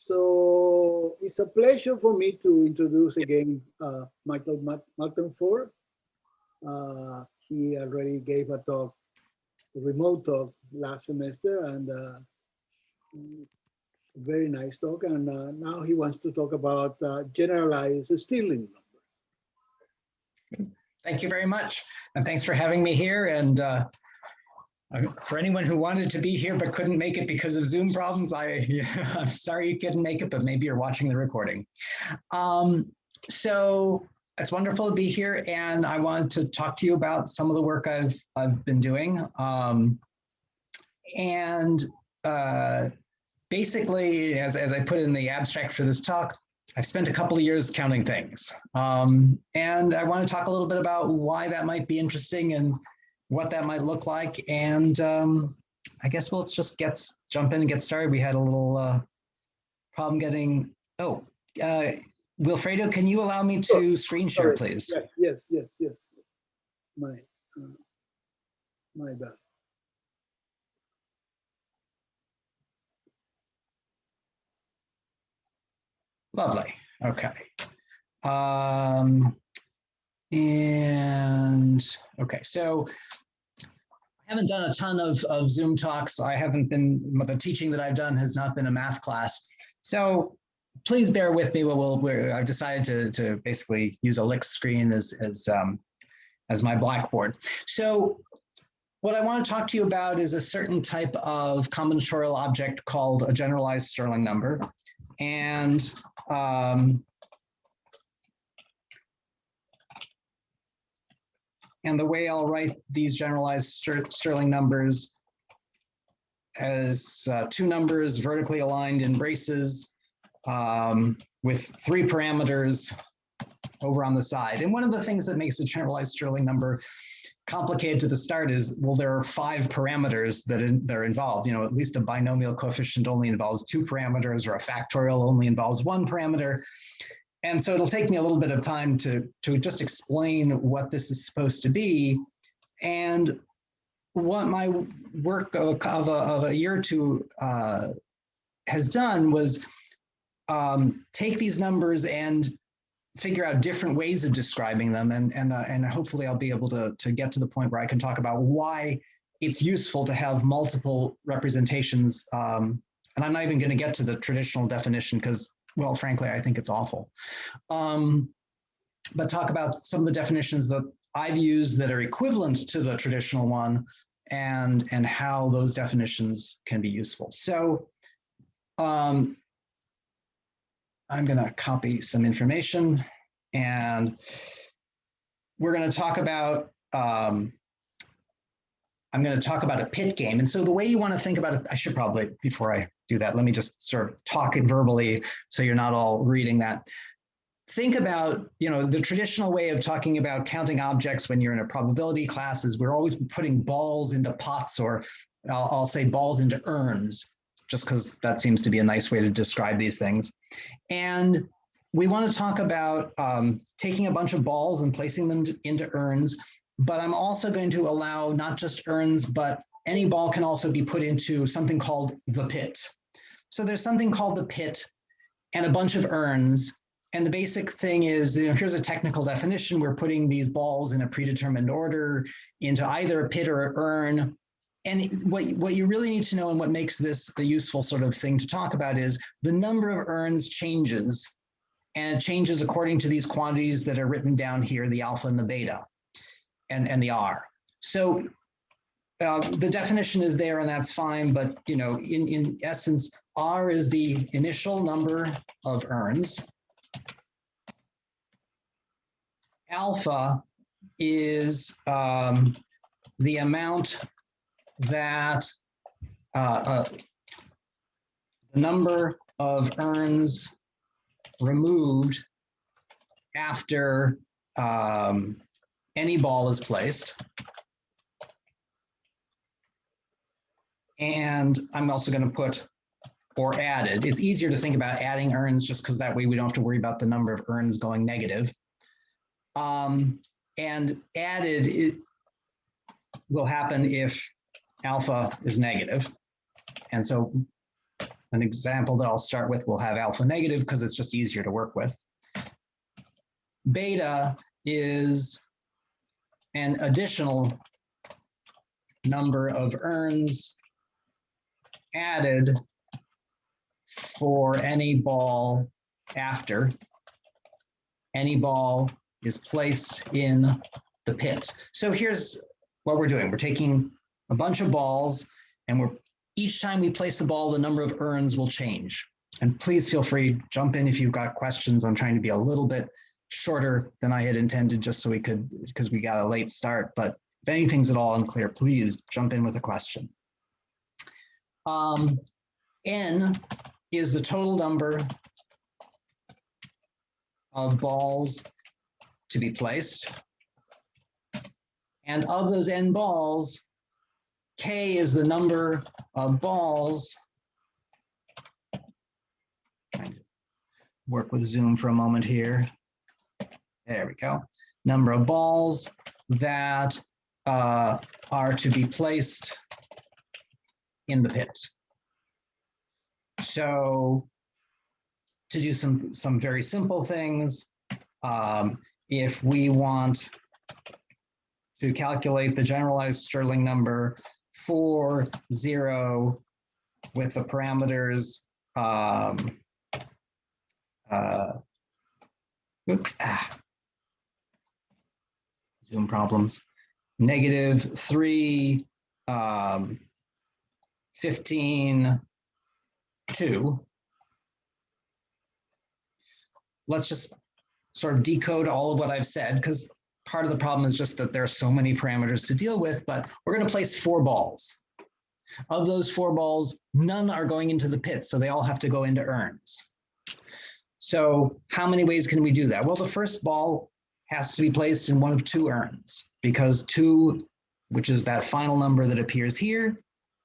So it's a pleasure for me to introduce again Michael Maltenfort. He already gave a talk, a remote talk last semester, and very nice talk. And now he wants to talk about generalized Stirling numbers. Thank you very much. And thanks for having me here. And for anyone who wanted to be here but couldn't make it because of Zoom problems, I'm sorry you couldn't make it, but maybe you're watching the recording. So it's wonderful to be here, and I wanted to talk to you about some of the work I've been doing. Basically, as I put in the abstract for this talk, I've spent a couple of years counting things. And I want to talk a little bit about why that might be interesting and what that might look like. And I guess let's just jump in and get started. We had a little problem getting, Wilfredo, can you allow me to screen share, please? Yes. My bad. Lovely, okay. Okay, so I haven't done a ton of Zoom talks. The teaching that I've done has not been a math class. So please bear with me. I've decided to basically use a lick screen as my blackboard. So what I want to talk to you about is a certain type of combinatorial object called a generalized Stirling number. And the way I'll write these generalized Stirling numbers as two numbers vertically aligned in braces with three parameters over on the side. And one of the things that makes a generalized Stirling number complicated to the start is, well, there are 5 parameters that are involved. You know, at least a binomial coefficient only involves 2 parameters, or a factorial only involves 1 parameter. And so it'll take me a little bit of time to just explain what this is supposed to be. And what my work of a year or two has done was take these numbers and figure out different ways of describing them. And hopefully I'll be able to get to the point where I can talk about why it's useful to have multiple representations. And I'm not even going to get to the traditional definition because, well, frankly, I think it's awful. But talk about some of the definitions that I've used that are equivalent to the traditional one, and how those definitions can be useful. So I'm going to copy some information, and we're going to talk about, I'm going to talk about a pit game. And so the way you want to think about it, I should probably, before I do that, let me just sort of talk it verbally so you're not all reading that. Think about, you know, the traditional way of talking about counting objects when you're in a probability class is we're always putting balls into pots, or I'll say balls into urns, just because that seems to be a nice way to describe these things. And we want to talk about taking a bunch of balls and placing them into urns, but I'm also going to allow not just urns, but any ball can also be put into something called the pit. So there's something called the pit and a bunch of urns. And the basic thing is, you know, here's a technical definition. We're putting these balls in a predetermined order into either a pit or an urn. And what you really need to know, and what makes this the useful sort of thing to talk about, is the number of urns changes, and it changes according to these quantities that are written down here, the alpha and the beta, and the R. So the definition is there, and that's fine, but you know, in essence, R is the initial number of urns. Alpha is the amount that the number of urns removed after any ball is placed. And I'm also going to put or added. It's easier to think about adding urns just because that way we don't have to worry about the number of urns going negative. And added will happen if alpha is negative. And so an example that I'll start with will have alpha negative because it's just easier to work with. Beta is an additional number of urns added for any ball after any ball is placed in the pit. So here's what we're doing. We're taking a bunch of balls, and each time we place the ball, the number of urns will change. And please feel free, jump in if you've got questions. I'm trying to be a little bit shorter than I had intended just so we could, because we got a late start. But if anything's at all unclear, please jump in with a question. N is the total number of balls to be placed. And of those N balls, K is the number of balls. Trying to work with Zoom for a moment here. There we go. Number of balls that are to be placed in the pit. So to do some very simple things, if we want to calculate the generalized Stirling number for 0 with the parameters Zoom problems, -3, 15, 2. Let's just sort of decode all of what I've said, because part of the problem is just that there are so many parameters to deal with, but we're going to place 4 balls. Of those 4 balls, none are going into the pit, so they all have to go into urns. So how many ways can we do that? Well, the first ball has to be placed in one of 2 urns, because 2, which is that final number that appears here,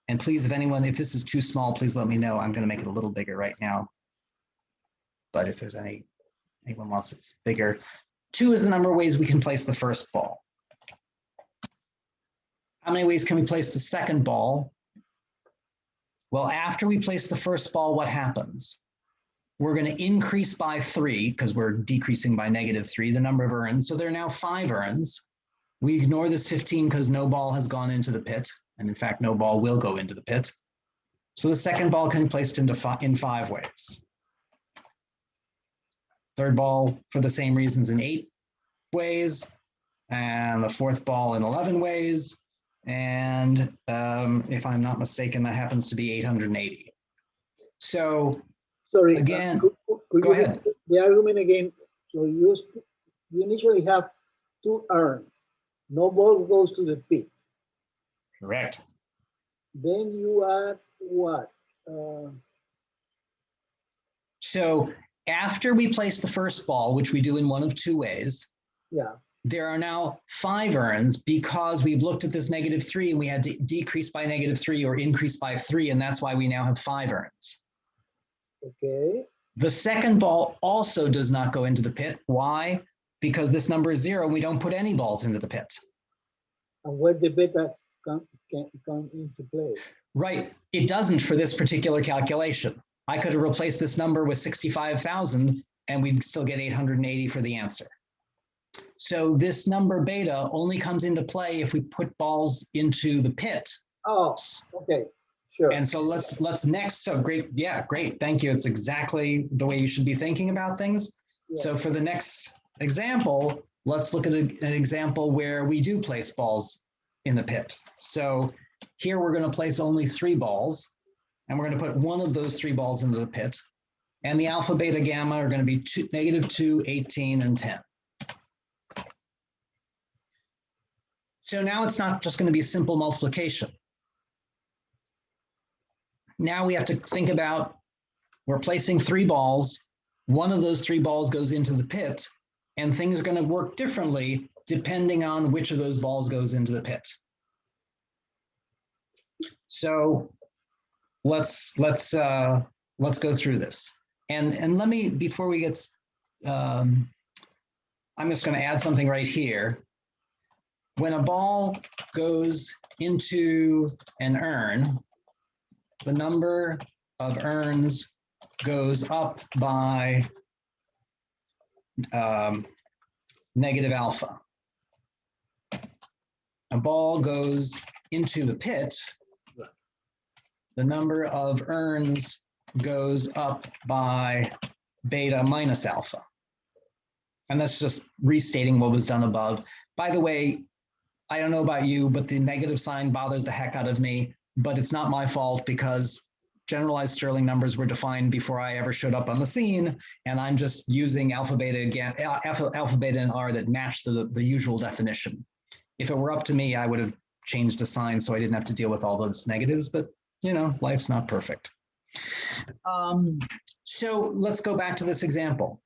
and please, if this is too small, please let me know. I'm going to make it a little bigger right now. But if there's anyone wants it bigger, 2 is the number of ways we can place the first ball. How many ways can we place the second ball? Well, after we place the first ball, what happens? We're going to increase by 3, because we're decreasing by -3, the number of urns. So there are now 5 urns. We ignore this 15 because no ball has gone into the pit. And in fact, no ball will go into the pit. So the second ball can be placed in 5 ways. Third ball, for the same reasons, in 8 ways. And the fourth ball in 11 ways. And if I'm not mistaken, that happens to be 880. So sorry, again, could go you ahead. the argument again? So you initially have 2 urns. No ball goes to the pit. Correct. Then you add what? So after we place the first ball, which we do in one of 2 ways, Yeah. there are now 5 urns because we've looked at this -3 and we had to decrease by -3 or increase by 3, and that's why we now have 5 urns. Okay. The second ball also does not go into the pit. Why? Because this number is 0 and we don't put any balls into the pit. And where the beta come into play? Right. It doesn't for this particular calculation. I could have replaced this number with 65,000 and we'd still get 880 for the answer. So this number beta only comes into play if we put balls into the pit. Oh, okay, sure. And so let's next. So great, yeah, great, thank you. It's exactly the way you should be thinking about things. Yeah. So for the next example, let's look at an example where we do place balls in the pit. So here we're going to place only 3 balls, and we're going to put one of those 3 balls into the pit. And the alpha, beta, gamma are going to be -2, 18, and 10. So now it's not just going to be simple multiplication. Now we have to think about, we're placing 3 balls. One of those 3 balls goes into the pit, and things are going to work differently depending on which of those balls goes into the pit. So let's go through this. And let me, before we get, I'm just going to add something right here. When a ball goes into an urn, the number of urns goes up by negative alpha. A ball goes into the pit, the number of urns goes up by beta minus alpha. And that's just restating what was done above. By the way, I don't know about you, but the negative sign bothers the heck out of me, but it's not my fault because generalized Stirling numbers were defined before I ever showed up on the scene, and I'm just using alpha, beta, and R that match the usual definition. If it were up to me, I would have changed a sign so I didn't have to deal with all those negatives, but you know, life's not perfect. So let's go back to this example.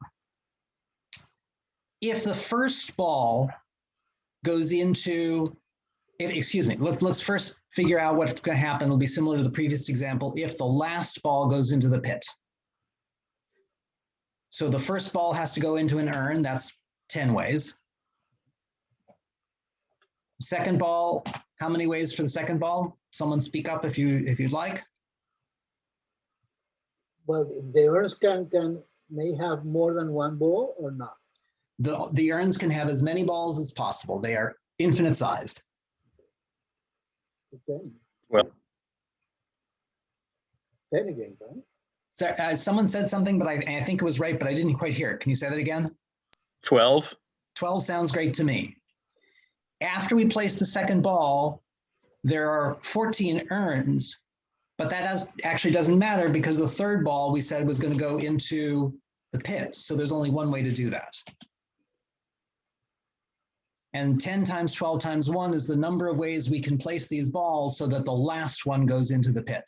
If the first ball goes into, let's first figure out what's going to happen. It'll be similar to the previous example if the last ball goes into the pit. So the first ball has to go into an urn, that's 10 ways. Second ball, how many ways for the second ball? Someone speak up if you'd like. Well, the urns may have more than one ball or not. The urns can have as many balls as possible. They are infinite sized. Okay. Well, 10 again, right? So, someone said something, but I think it was right, but I didn't quite hear it. Can you say that again? 12. 12 sounds great to me. After we place the second ball, there are 14 urns, but that actually doesn't matter because the third ball we said was going to go into the pit. So there's only one way to do that. And 10 times 12 times 1 is the number of ways we can place these balls so that the last one goes into the pit.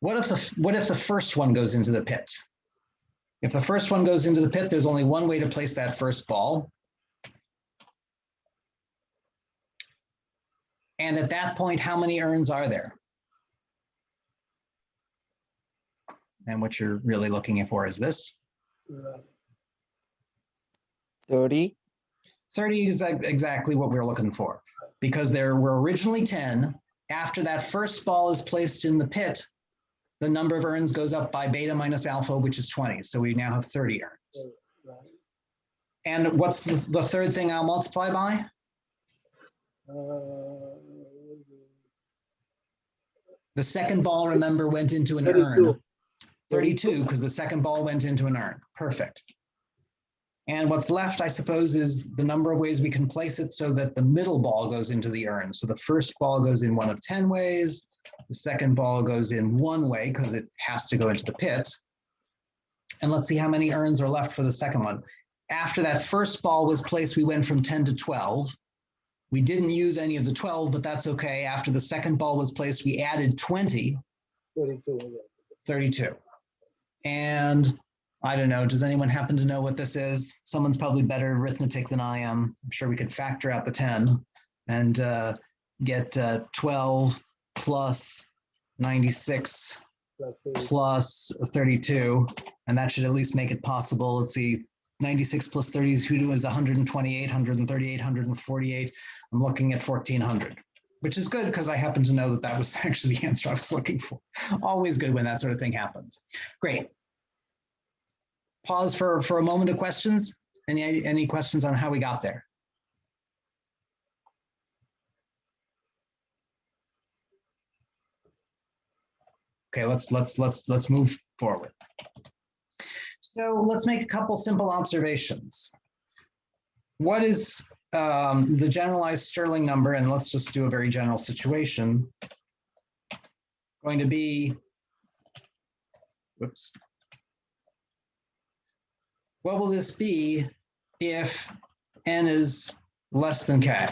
What if the first one goes into the pit? If the first one goes into the pit, there's only one way to place that first ball. And at that point, how many urns are there? And what you're really looking for is this. 30. 30 is exactly what we're looking for. Because there were originally 10. After that first ball is placed in the pit, the number of urns goes up by beta minus alpha, which is 20. So we now have 30 urns. And what's the third thing I'll multiply by? The second ball, remember, went into an 32. urn. 32, because the second ball went into an urn. Perfect. And what's left, I suppose, is the number of ways we can place it so that the middle ball goes into the urn. So the first ball goes in one of 10 ways. The second ball goes in one way because it has to go into the pit. And let's see how many urns are left for the second one. After that first ball was placed, we went from 10 to 12. We didn't use any of the 12, but that's okay. After the second ball was placed, we added 20. 32. 32. And I don't know, does anyone happen to know what this is? Someone's probably better at arithmetic than I am. I'm sure we could factor out the 10 and get 12 plus 96 plus 32. And that should at least make it possible. Let's see, 96 plus 32 is 128, 138, 148. I'm looking at 1400, which is good because I happen to know that that was actually the answer I was looking for. Always good when that sort of thing happens. Great. Pause for a moment of questions. Any questions on how we got there? Okay, let's move forward. So let's make a couple simple observations. What is the generalized Stirling number? And let's just do a very general situation. Going to be, whoops. What will this be if n is less than k?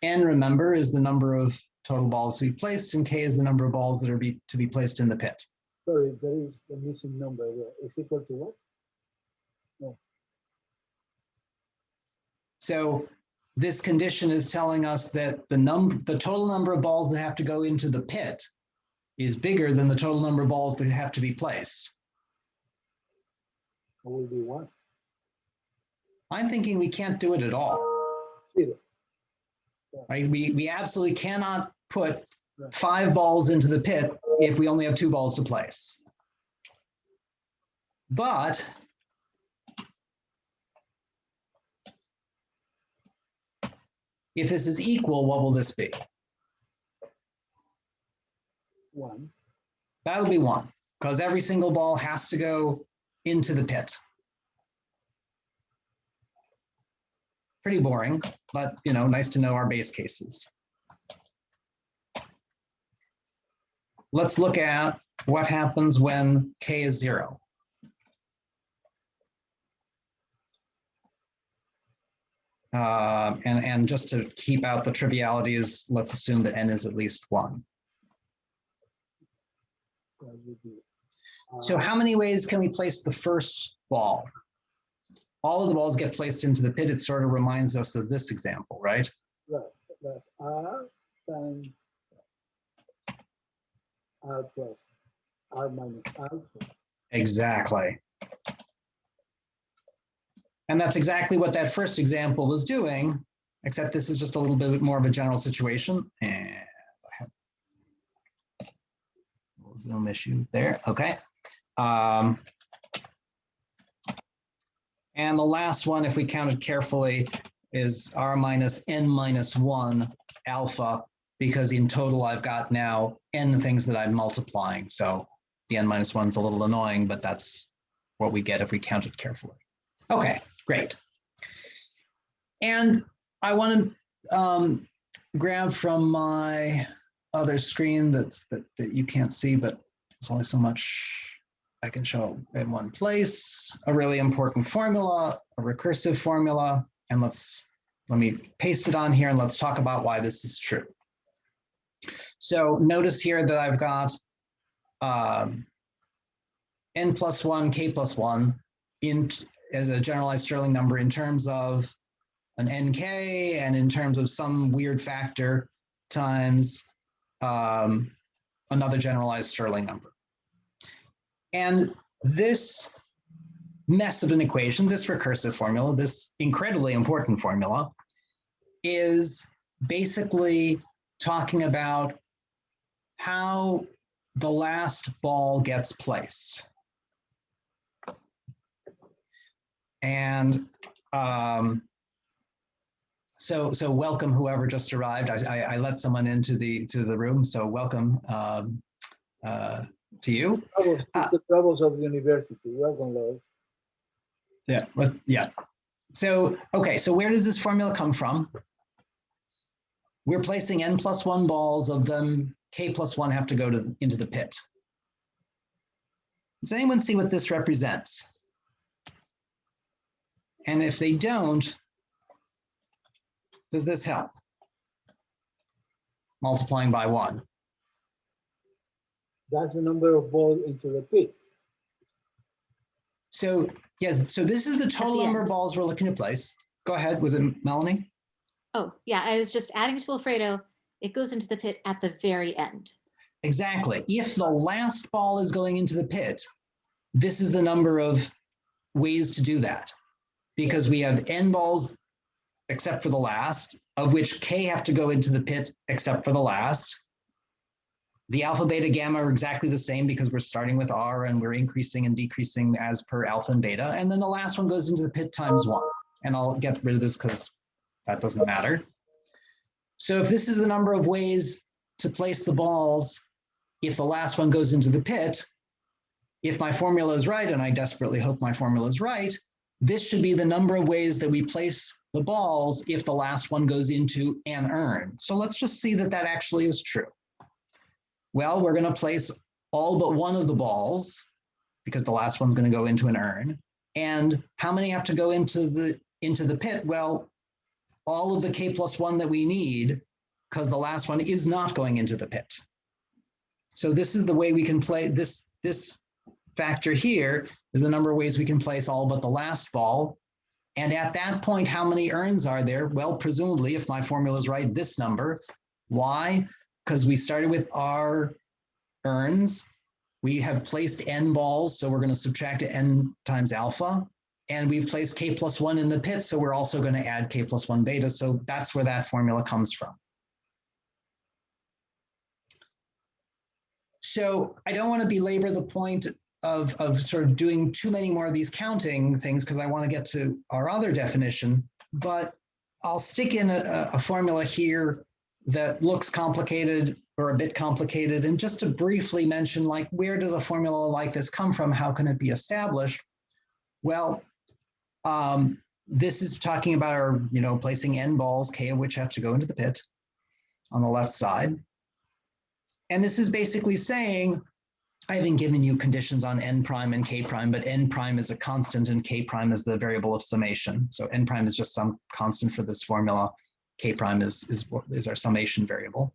N, remember, is the number of total balls to be placed, and k is the number of balls that are to be placed in the pit. Sorry, there is a missing number there. Is equal to what? No. So this condition is telling us that the total number of balls that have to go into the pit is bigger than the total number of balls that have to be placed. It will be 1. I'm thinking we can't do it at all. Zero. right? We absolutely cannot put 5 balls into the pit if we only have 2 balls to place. But if this is equal, what will this be? 1. That'll be 1, because every single ball has to go into the pit. Pretty boring, but nice to know our base cases. Let's look at what happens when k is 0. And just to keep out the trivialities, let's assume that n is at least 1. So how many ways can we place the first ball? All of the balls get placed into the pit. It sort of reminds us of this example, right? Right. That's R times R plus R minus R. Exactly. And that's exactly what that first example was doing, except this is just a little bit more of a general situation. And I have a little zoom issue there. Okay. And the last one, if we counted carefully, is R minus N minus 1 alpha, because in total I've got now N things that I'm multiplying. So the N minus 1 is a little annoying, but that's what we get if we count it carefully. Okay, great. And I want to grab from my other screen that you can't see, but there's only so much I can show in one place, a really important formula, a recursive formula, and let me paste it on here and let's talk about why this is true. So notice here that I've got n plus 1, k plus 1 as a generalized Stirling number in terms of an nk and in terms of some weird factor times another generalized Stirling number. And this mess of an equation, this recursive formula, this incredibly important formula, is basically talking about how the last ball gets placed. And so welcome whoever just arrived. I let someone into the room, so welcome to you. It's the troubles of the university. Welcome, Lord. Yeah, but yeah. So, okay, so where does this formula come from? We're placing n plus 1 balls, of them k plus 1 have to go into the pit. Does anyone see what this represents? And if they don't, does this help? Multiplying by 1. That's the number of balls into the pit. So yes, so this is the total number of balls we're looking to place. Go ahead, was it Melanie? Oh, yeah, I was just adding to Alfredo. It goes into the pit at the very end. Exactly. If the last ball is going into the pit, this is the number of ways to do that, because we have n balls except for the last, of which k have to go into the pit except for the last. The alpha, beta, gamma are exactly the same because we're starting with R and we're increasing and decreasing as per alpha and beta. And then the last one goes into the pit times 1. And I'll get rid of this because that doesn't matter. So if this is the number of ways to place the balls, if the last one goes into the pit, if my formula is right, and I desperately hope my formula is right, this should be the number of ways that we place the balls if the last one goes into an urn. So let's just see that that actually is true. Well, we're going to place all but one of the balls because the last one's going to go into an urn. And how many have to go into the pit? Well, all of the k plus 1 that we need, because the last one is not going into the pit. So this is the way we can play this factor here is the number of ways we can place all but the last ball. And at that point, how many urns are there? Well, presumably, if my formula is right, this number. Why? Because we started with R urns. We have placed n balls, so we're going to subtract n times alpha. And we've placed k plus 1 in the pit, so we're also going to add k plus 1 beta. So that's where that formula comes from. So I don't want to belabor the point of sort of doing too many more of these counting things because I want to get to our other definition, but I'll stick in a formula here that looks complicated or a bit complicated. And just to briefly mention, like, where does a formula like this come from? How can it be established? Well, this is talking about our, placing n balls, k of which have to go into the pit on the left side. And this is basically saying, I haven't given you conditions on n prime and k prime, but n prime is a constant and k prime is the variable of summation. So n prime is just some constant for this formula. K prime is our summation variable.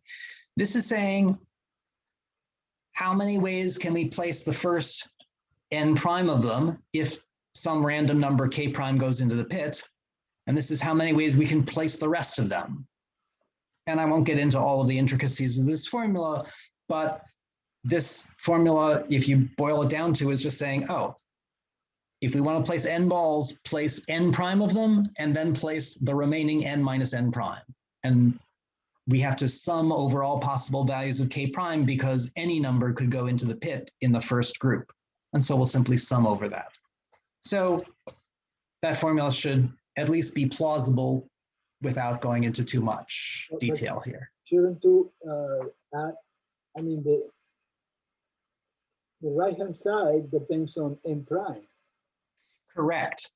This is saying, how many ways can we place the first n prime of them if some random number k prime goes into the pit? And this is how many ways we can place the rest of them. And I won't get into all of the intricacies of this formula, but this formula, if you boil it down to, is just saying, oh, if we want to place n balls, place n prime of them, and then place the remaining n minus n prime. And we have to sum over all possible values of k prime because any number could go into the pit in the first group. And so we'll simply sum over that. So that formula should at least be plausible without going into too much detail here. Shouldn't do add, I mean, the right-hand side depends on n prime. Correct.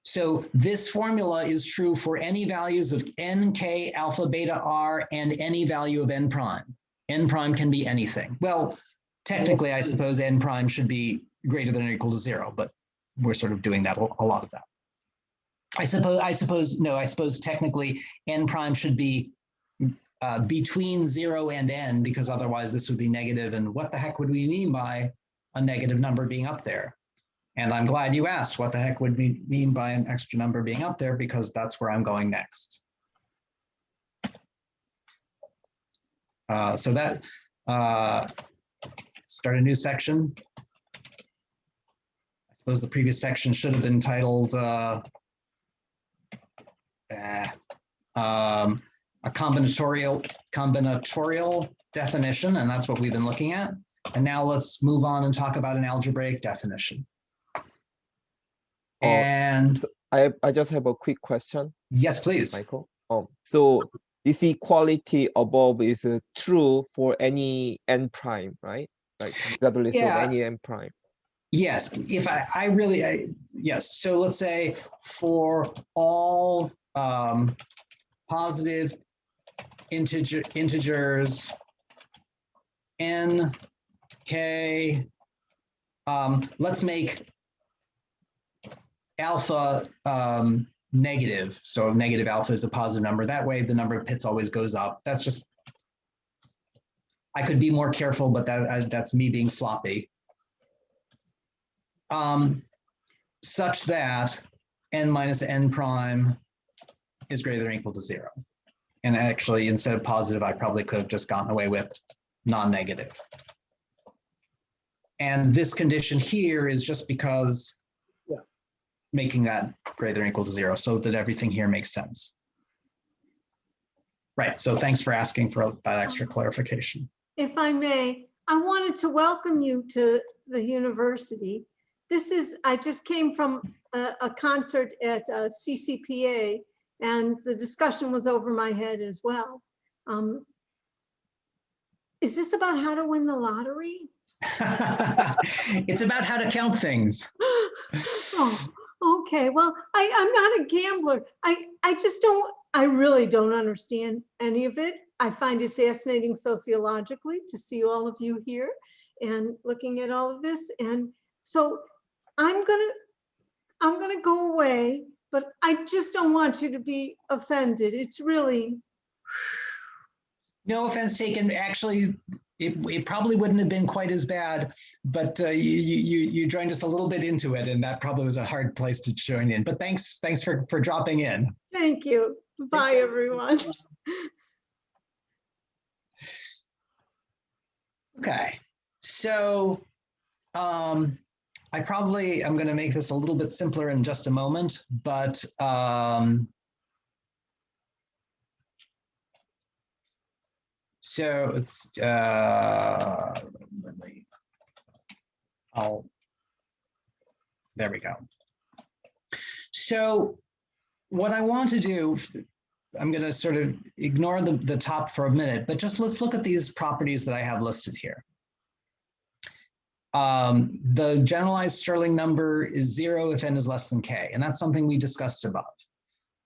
So this formula is true for any values of n, k, alpha, beta, r, and any value of n prime. N prime can be anything. Well, technically, I suppose n prime should be greater than or equal to 0, but we're sort of doing that, a lot of that. I suppose technically n prime should be between 0 and n, because otherwise this would be negative. And what the heck would we mean by a negative number being up there? And I'm glad you asked what the heck would we mean by an extra number being up there, because that's where I'm going next. So that, start a new section. I suppose the previous section should have been titled a combinatorial definition, and that's what we've been looking at. And now let's move on and talk about an algebraic definition. And so I just have a quick question. Yes, please. Michael. So this equality above is true for any n prime, right? Like regardless of any n prime. Yes, if yes. So let's say for all positive integers n, k, let's make alpha negative. So negative alpha is a positive number. That way the number of pits always goes up. That's just, I could be more careful, but that's me being sloppy. Such that n minus n prime is greater than or equal to 0. And actually, instead of positive, I probably could have just gotten away with non-negative. And this condition here is just because making that greater than or equal to 0, so that everything here makes sense. Right, so thanks for asking for that extra clarification. If I may, I wanted to welcome you to the university. I just came from a concert at CCPA, and the discussion was over my head as well. Is this about how to win the lottery? It's about how to count things. Oh, okay. Well, I'm not a gambler. I really don't understand any of it. I find it fascinating sociologically to see all of you here and looking at all of this. And so I'm gonna go away, but I just don't want you to be offended. It's really. No offense taken. Actually, it probably wouldn't have been quite as bad, but you joined us a little bit into it, and that probably was a hard place to join in. But thanks for dropping in. Thank you. Bye, everyone. Okay, so I I probably am going to make this a little bit simpler in just a moment, but so it's there we go. So what I want to do, I'm going to sort of ignore the top for a minute, but just let's look at these properties that I have listed here. The generalized Stirling number is 0 if n is less than k, and that's something we discussed above.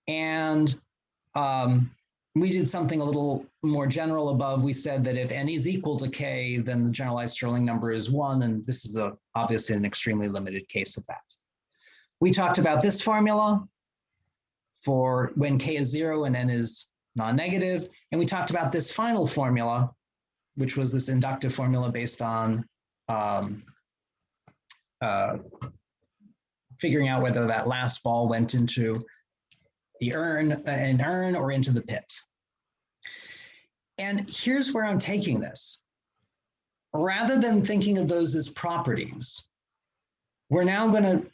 And we did something a little more general above. We said that if n is equal to k, then the generalized Stirling number is 1, and this is obviously an extremely limited case of that. We talked about this formula for when k is 0 and n is non-negative, and we talked about this final formula, which was this inductive formula based on figuring out whether that last ball went into the an urn or into the pit. And here's where I'm taking this. Rather than thinking of those as properties, we're now going to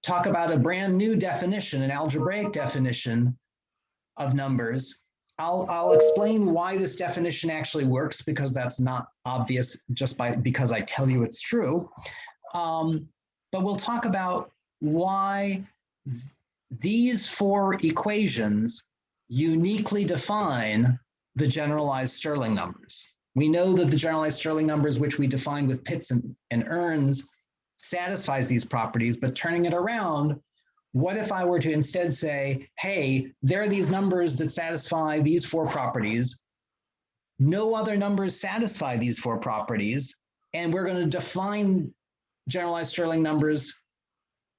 talk about a brand new definition, an algebraic definition of numbers. I'll explain why this definition actually works, because that's not obvious just because I tell you it's true. But we'll talk about why these 4 equations uniquely define the generalized Stirling numbers. We know that the generalized Stirling numbers, which we defined with pits and urns, satisfies these properties, but turning it around, what if I were to instead say, hey, there are these numbers that satisfy these 4 properties. No other numbers satisfy these 4 properties, and we're going to define generalized Stirling numbers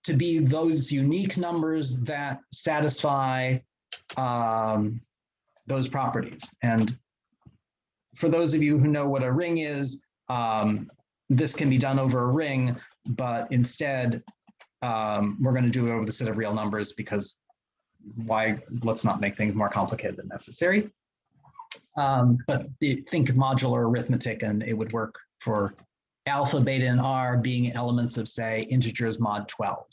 to be those unique numbers that satisfy those properties. And for those of you who know what a ring is, this can be done over a ring, but instead, we're going to do it over the set of real numbers, because let's not make things more complicated than necessary. But think modular arithmetic, and it would work for alpha, beta, and r being elements of, say, integers mod 12,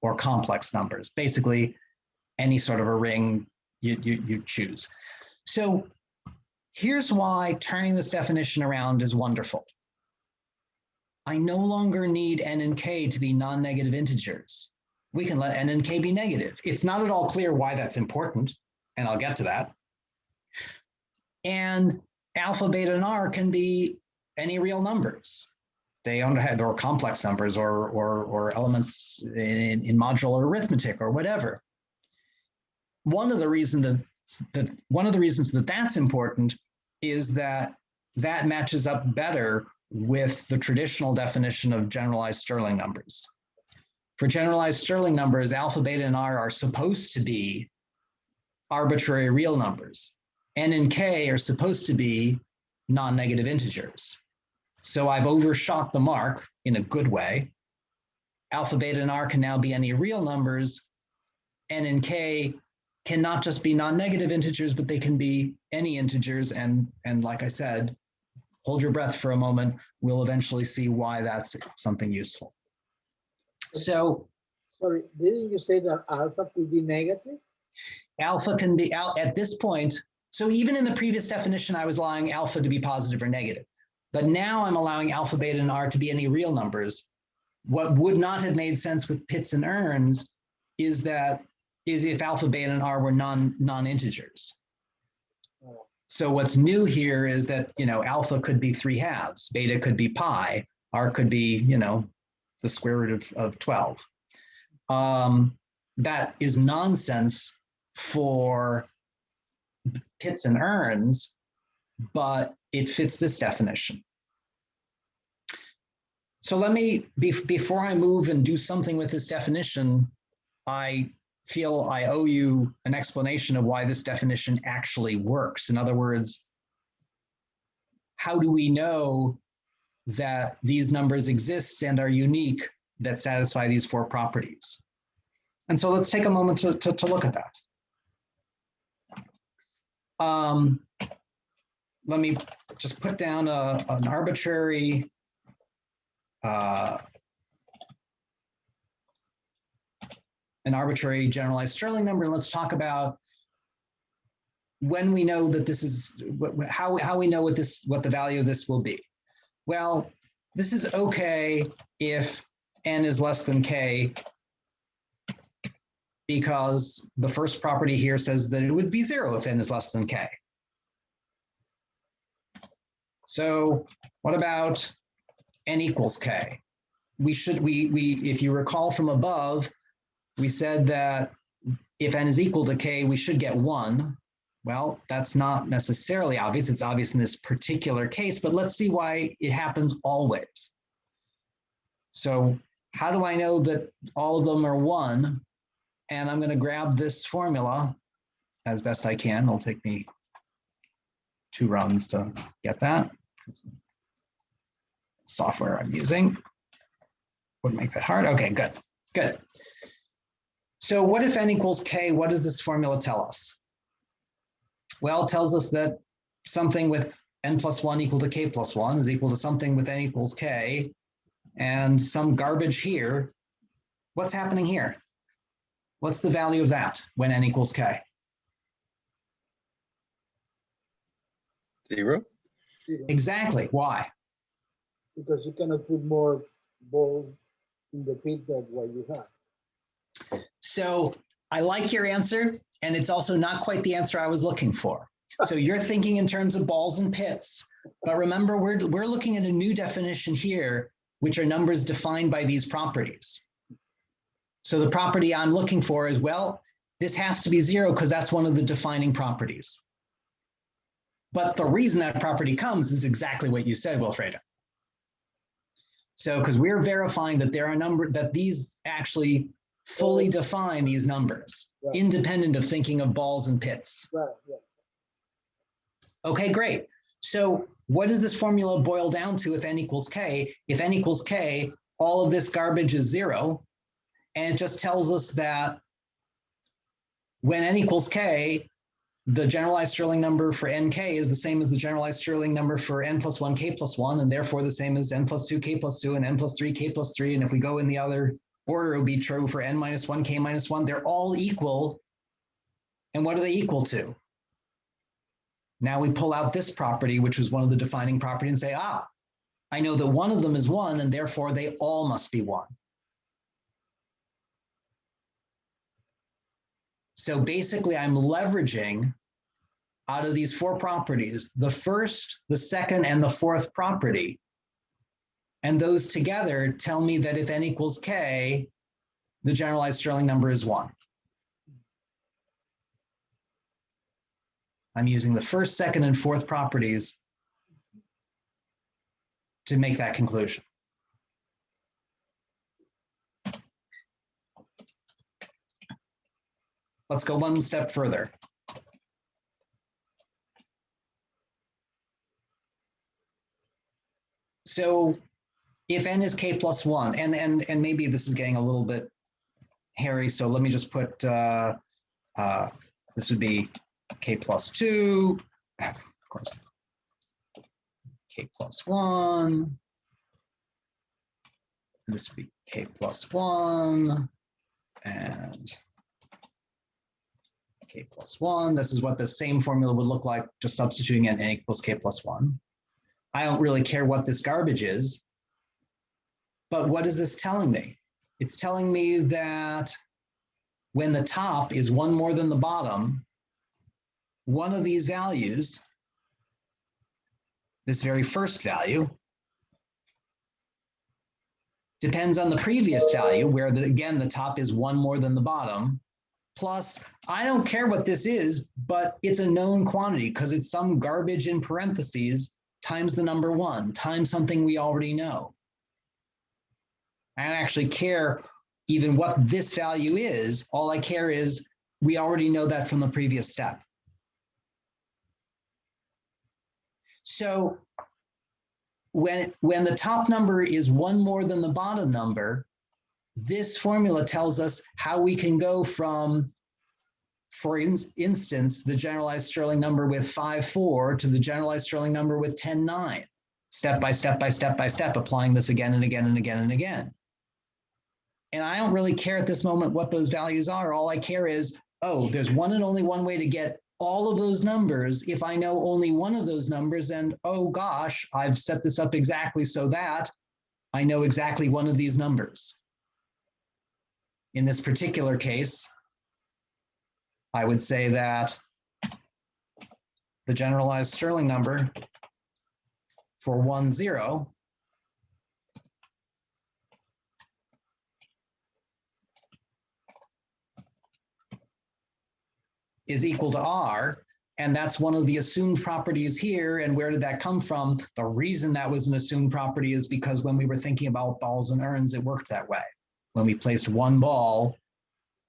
or complex numbers. Basically, any sort of a ring you choose. So here's why turning this definition around is wonderful. I no longer need n and k to be non-negative integers. We can let n and k be negative. It's not at all clear why that's important, and I'll get to that. And alpha, beta, and r can be any real numbers. They don't have, or complex numbers, or elements in modular arithmetic or whatever. One of the reasons that that's important is that matches up better with the traditional definition of generalized Stirling numbers. For generalized Stirling numbers, alpha, beta, and r are supposed to be arbitrary real numbers. N and k are supposed to be non-negative integers. So I've overshot the mark in a good way. Alpha, beta, and r can now be any real numbers. N and k can not just be non-negative integers, but they can be any integers. And like I said, hold your breath for a moment. We'll eventually see why that's something useful. So, sorry, didn't you say that alpha could be negative? Alpha can be out at this point. So even in the previous definition, I was allowing alpha to be positive or negative. But now I'm allowing alpha, beta, and r to be any real numbers. What would not have made sense with pits and urns is if alpha, beta, and r were non-integers. So what's new here is that, alpha could be 3/2, beta could be pi, r could be, the square root of 12. That is nonsense for pits and urns, but it fits this definition. So let me, before I move and do something with this definition, I feel I owe you an explanation of why this definition actually works. In other words, how do we know that these numbers exist and are unique that satisfy these 4 properties? And so let's take a moment to look at that. Let me just put down an arbitrary an arbitrary generalized Stirling number. And let's talk about when we know that this is, how we know what the value of this will be. Well, this is okay if n is less than k, because the first property here says that it would be 0 if n is less than k. So what about n equals k? If you recall from above, we said that if n is equal to k, we should get 1. Well, that's not necessarily obvious. It's obvious in this particular case, but let's see why it happens always. So how do I know that all of them are 1? And I'm going to grab this formula as best I can. It'll take me 2 runs to get that. Software I'm using wouldn't make that hard. Okay, good, good. So what if n equals k? What does this formula tell us? Well, it tells us that something with n plus 1 equal to k plus 1 is equal to something with n equals k, and some garbage here. What's happening here? What's the value of that when n equals k? 0. Exactly. Why? Because you cannot put more balls in the pit than what you have. So I like your answer, and it's also not quite the answer I was looking for. So you're thinking in terms of balls and pits, but remember, we're looking at a new definition here, which are numbers defined by these properties. So the property I'm looking for is, well, this has to be 0 because that's one of the defining properties. But the reason that property comes is exactly what you said, Wilfredo. So because we're verifying that there are numbers, that these actually fully define these numbers, right, independent of thinking of balls and pits. Right, yeah. Okay, great. So what does this formula boil down to if n equals k? If n equals k, all of this garbage is 0. And it just tells us that when n equals k, the generalized Stirling number for nk is the same as the generalized Stirling number for n plus 1 k plus 1, and therefore the same as n plus 2 k plus 2 and n plus 3 k plus 3. And if we go in the other order, it would be true for n minus 1 k minus 1. They're all equal. And what are they equal to? Now we pull out this property, which was one of the defining properties, and say, ah, I know that one of them is 1, and therefore they all must be 1. So basically, I'm leveraging out of these 4 properties, the first, the second, and the fourth property. And those together tell me that if n equals k, the generalized Stirling number is 1. I'm using the first, second, and fourth properties to make that conclusion. Let's go one step further. So if n is k plus 1, and maybe this is getting a little bit hairy, so let me just put, this would be k plus 2, of course, k plus 1, this would be k plus 1, and k plus 1. This is what the same formula would look like, just substituting in n equals k plus 1. I don't really care what this garbage is, but what is this telling me? It's telling me that when the top is 1 more than the bottom, one of these values, this very first value, depends on the previous value, where again, the top is 1 more than the bottom. Plus, I don't care what this is, but it's a known quantity because it's some garbage in parentheses times the number 1 times something we already know. I don't actually care even what this value is. All I care is we already know that from the previous step. So when the top number is 1 more than the bottom number, this formula tells us how we can go from, for instance, the generalized Stirling number with 5, 4 to the generalized Stirling number with 10, 9, step by step by step by step, applying this again and again and again and again. And I don't really care at this moment what those values are. All I care is, oh, there's one and only one way to get all of those numbers. If I know only one of those numbers, and oh gosh, I've set this up exactly so that I know exactly one of these numbers. In this particular case, I would say that the generalized Stirling number for 1, 0 is equal to R, and that's one of the assumed properties here. And where did that come from? The reason that was an assumed property is because when we were thinking about balls and urns, it worked that way. When we placed one ball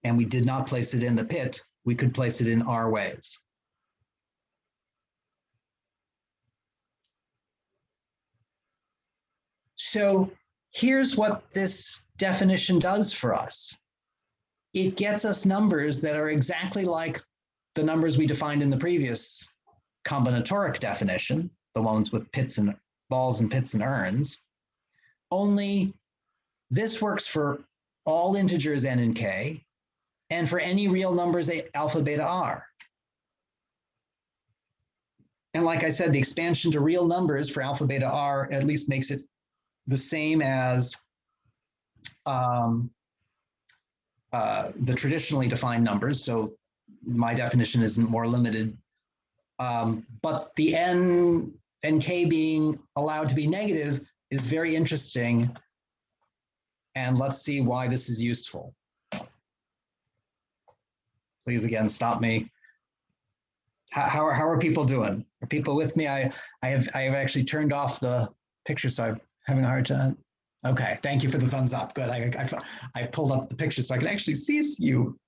and we did not place it in the pit, we could place it in R ways. So here's what this definition does for us. It gets us numbers that are exactly like the numbers we defined in the previous combinatoric definition, the ones with pits and balls and pits and urns, only this works for all integers n and k, and for any real numbers alpha, beta, r. And like I said, the expansion to real numbers for alpha, beta, r at least makes it the same as the traditionally defined numbers. So my definition isn't more limited. But the n and k being allowed to be negative is very interesting. And let's see why this is useful. Please, again, stop me. How are people doing? Are people with me? I have actually turned off the picture, so I'm having a hard time. Okay, thank you for the thumbs up. Good. I pulled up the picture so I could actually see you.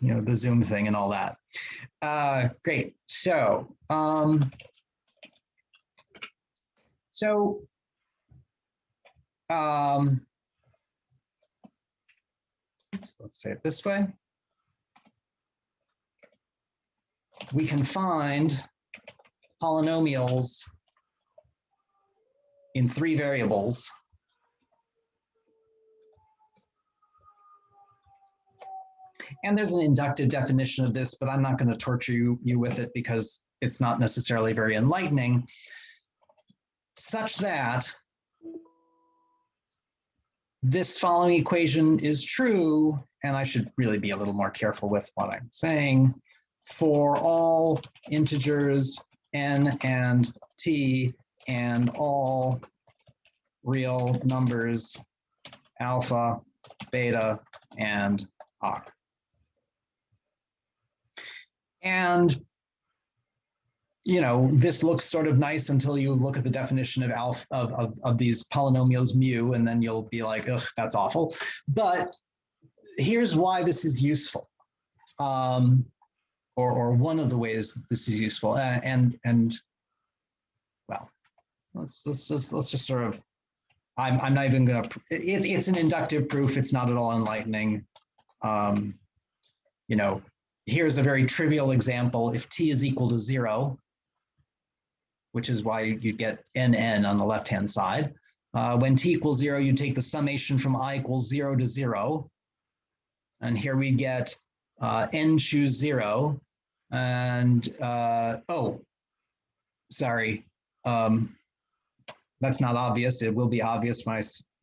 You know, the Zoom thing and all that. Great. So, let's say it this way. We can find polynomials in 3 variables. And there's an inductive definition of this, but I'm not going to torture you with it because it's not necessarily very enlightening, such that this following equation is true, and I should really be a little more careful with what I'm saying, for all integers n and t and all real numbers alpha, beta, and r. And, you know, this looks sort of nice until you look at the definition of alpha of these polynomials mu, and then you'll be like, ugh, that's awful. But here's why this is useful, or one of the ways this is useful. And well, let's just sort of. I'm not even gonna. It's an inductive proof. It's not at all enlightening. You know. Here's a very trivial example. If t is equal to 0, which is why you get nn on the left-hand side, when t equals 0, you take the summation from I equals 0 to 0. And here we get n choose 0. And, oh, sorry. That's not obvious. It will be obvious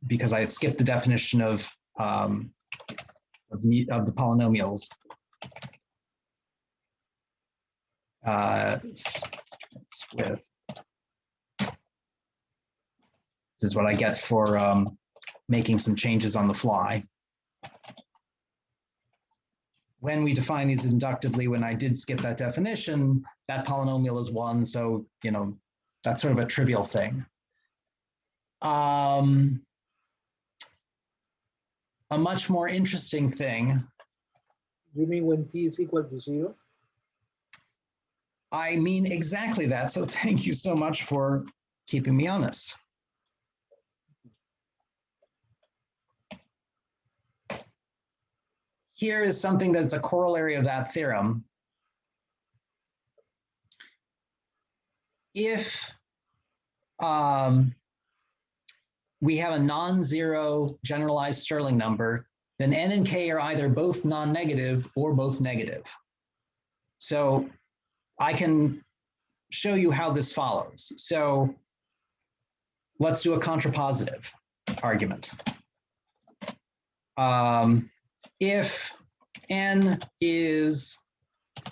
because I had skipped the definition of the polynomials. This is what I get for making some changes on the fly. When we define these inductively, when I did skip that definition, that polynomial is 1. So, you know, that's sort of a trivial thing. A much more interesting thing. You mean when t is equal to 0? I mean exactly that. So thank you so much for keeping me honest. Here is something that's a corollary of that theorem. If we have a non-zero generalized Stirling number then n and k are either both non-negative or both negative. So I can show you how this follows. So let's do a contrapositive argument. If n is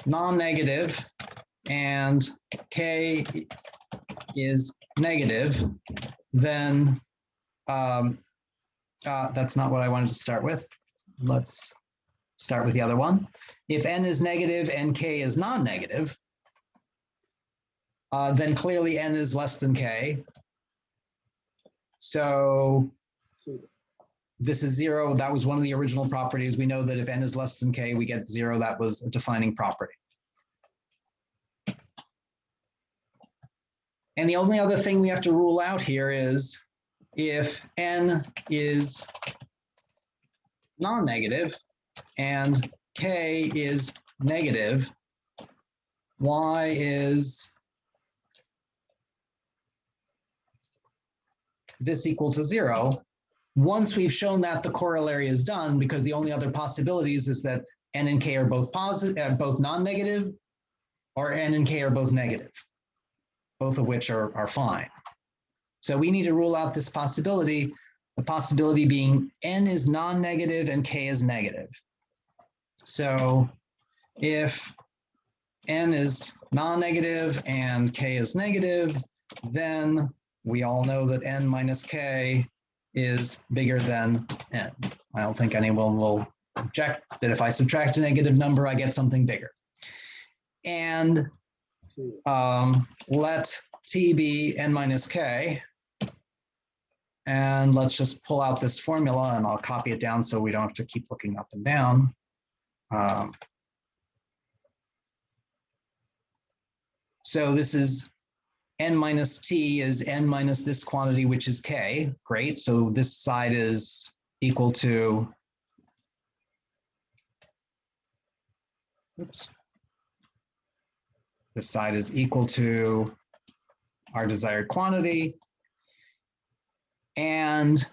non-negative and k is negative, then that's not what I wanted to start with. Let's start with the other one. If n is negative and k is non-negative, then clearly n is less than k. So this is 0. That was one of the original properties. We know that if n is less than k, we get 0. That was a defining property. And the only other thing we have to rule out here is if n is non-negative and k is negative, y is this equal to 0. Once we've shown that the corollary is done, because the only other possibilities is that n and k are both positive, both non-negative, or n and k are both negative, both of which are fine. So we need to rule out this possibility, the possibility being n is non-negative and k is negative. So if n is non-negative and k is negative, then we all know that n minus k is bigger than n. I don't think anyone will object that if I subtract a negative number, I get something bigger. And let t be n minus k. And let's just pull out this formula, and I'll copy it down so we don't have to keep looking up and down. So this is n minus t is n minus this quantity, which is k. Great. So this side is equal to, oops. This side is equal to our desired quantity. And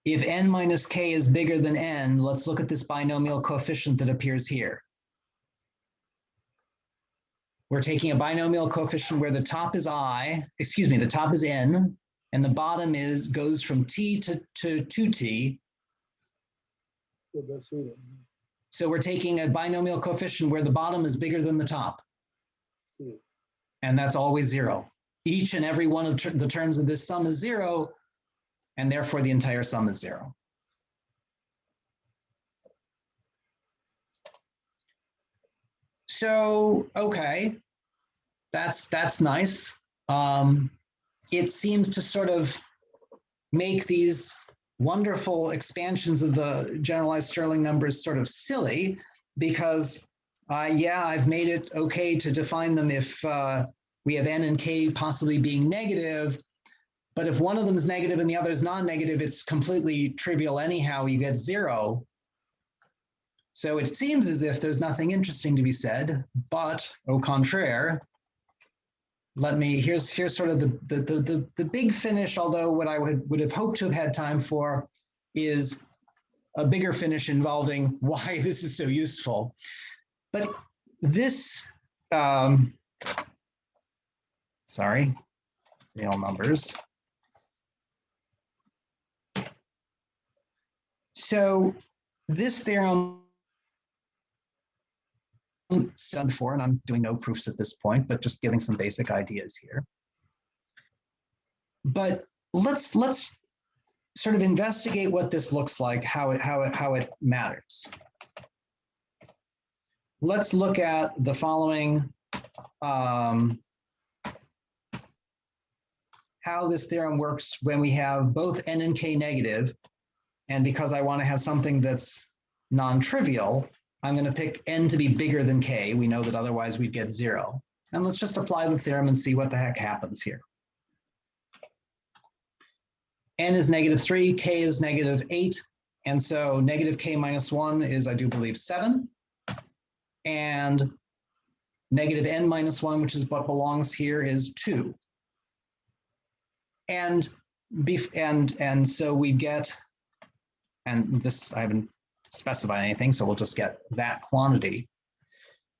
if n minus k is bigger than n, let's look at this binomial coefficient that appears here. We're taking a binomial coefficient where the top is the top is n, and the bottom goes from t to 2t. So we're taking a binomial coefficient where the bottom is bigger than the top. And that's always 0. Each and every one of the terms of this sum is 0, and therefore the entire sum is 0. So, okay, that's nice. It seems to sort of make these wonderful expansions of the generalized Stirling numbers sort of silly, because yeah, I've made it okay to define them if we have n and k possibly being negative, but if one of them is negative and the other is non-negative, it's completely trivial anyhow, you get 0. So it seems as if there's nothing interesting to be said, but au contraire, here's sort of the big finish, although what I would have hoped to have had time for is a bigger finish involving why this is so useful. But this, sorry, real numbers. So this theorem done before, and I'm doing no proofs at this point, but just giving some basic ideas here. But let's sort of investigate what this looks like, how it matters. Let's look at the following, how this theorem works when we have both n and k negative, and because I want to have something that's non-trivial, I'm going to pick n to be bigger than k. We know that otherwise we'd get 0. And let's just apply the theorem and see what the heck happens here. N is -3, k is -8, and so negative k minus 1 is, I do believe, 7. And negative n minus 1, which is what belongs here, is 2. And so we get And this, I haven't specified anything, so we'll just get that quantity.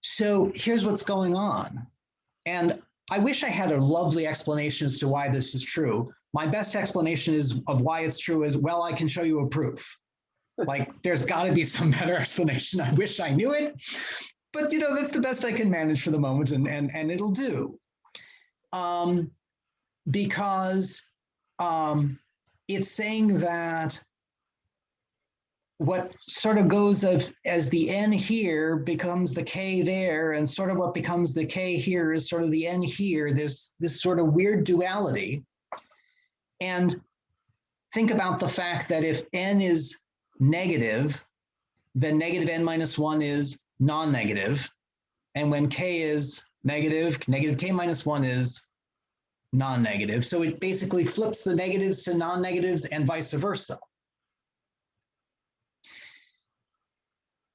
So here's what's going on. And I wish I had a lovely explanation as to why this is true. My best explanation of why it's true is, well, I can show you a proof. Like, there's got to be some better explanation. I wish I knew it, but that's the best I can manage for the moment, and it'll do. Because it's saying that what sort of goes as the n here becomes the k there, and sort of what becomes the k here is sort of the n here. There's this sort of weird duality. And think about the fact that if n is negative, then negative n minus 1 is non-negative. And when k is negative, negative k minus 1 is non-negative. So it basically flips the negatives to non-negatives and vice versa.